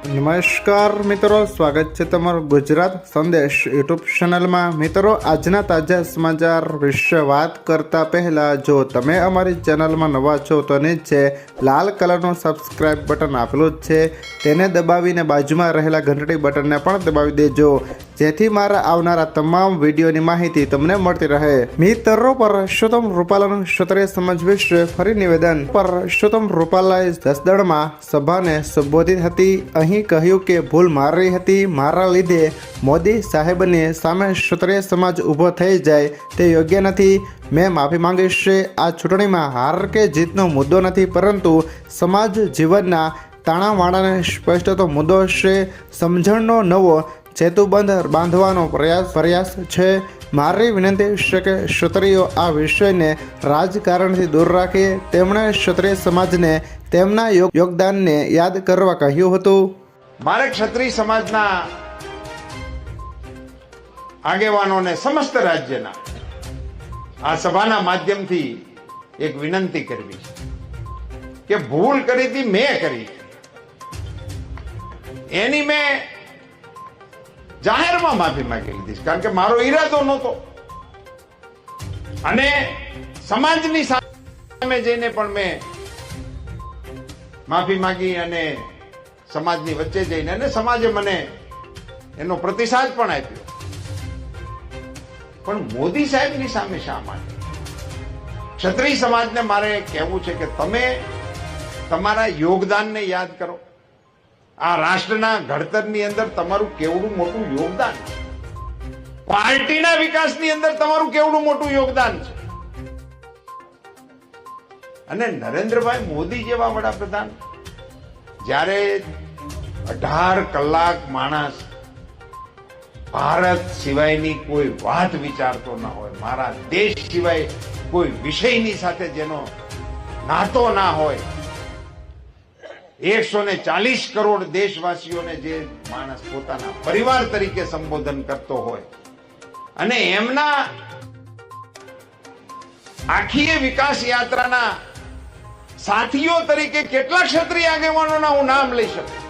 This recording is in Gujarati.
નમસ્કાર મિત્રો, સ્વાગત છે તમારું ગુજરાત સંદેશ યુટ્યુબ ચેનલમાં। મિત્રો, આજના તાજા સમાચાર વિશે વાત કરતા પહેલા જો તમે અમારી ચેનલમાં નવા છો તો નીચે લાલ કલરનું સબસ્ક્રાઇબ બટન આપેલું જ છે, તેને દબાવીને બાજુમાં રહેલા ઘંટડી બટનને પણ દબાવી દેજો, જેથી મારા આવનારા તમામ વિડીયોની માહિતી તમને મળતી રહે। મિત્રો, પરસોત્તમ રૂપાલાનું ક્ષત્રિય સમાજ વિશે ફરી નિવેદન। પરસોત્તમ રૂપાલાએ જસદણમાં સભાને સંબોધિત હતી। અહીં કહ્યું કે ભૂલ મારી હતી, મારા લીધે મોદી સાહેબની સામે ક્ષત્રિય સમાજ ઊભો થઈ જાય તે યોગ્ય નથી। મેં માફી માંગીશ। આ ચૂંટણીમાં હાર કે જીતનો મુદ્દો નથી, પરંતુ સમાજ જીવનના તાણાવાણાને સ્પષ્ટ તો મુદ્દો છે। સમજણનો નવો સેતુબંધ બાંધવાનો પ્રયાસ છે। મારી વિનંતી છે કે ક્ષત્રિયો આ વિષયને રાજકારણથી દૂર રાખે। તેમણે ક્ષત્રિય સમાજને તેમના યોગદાનને યાદ કરવા કહ્યું હતું। મારે ક્ષત્રિય સમાજના આગેવાનોને સમસ્ત રાજ્યના આ સભાના માધ્યમથી એક વિનંતી કરવી છે કે ભૂલ કરી હતી, મેં કરી, એની મેં જાહેરમાં માફી માંગી લીધી, કારણ કે મારો ઈરાદો નહોતો। અને સમાજની સામે જઈને પણ મેં માફી માંગી અને સમાજની વચ્ચે જઈને અને સમાજે મને એનો પ્રતિસાદ પણ આપ્યો। પણ મોદી સાહેબની સામે શા માટે? ક્ષત્રિય સમાજને મારે કહેવું છે કે તમે તમારા યોગદાનને યાદ કરો। આ રાષ્ટ્રના ઘડતરની અંદર તમારું કેવડું મોટું યોગદાન છે, પાર્ટીના વિકાસની અંદર તમારું કેવડું મોટું યોગદાન છે। અને નરેન્દ્રભાઈ મોદી જેવા વડાપ્રધાન જ્યારે 18 કલાક માણસ ભારત સિવાયની કોઈ વાત વિચારતો ન હોય, મારા દેશ સિવાય કોઈ વિષયની સાથે જેનો નાતો ના હોય, 140 કરોડ દેશવાસીઓને જે માણસ પોતાના પરિવાર તરીકે સંબોધન કરતો હોય, અને એમના આખી વિકાસ યાત્રાના સાથીઓ તરીકે કેટલા ક્ષત્રિય આગેવાનોના હું નામ લઈ શકું।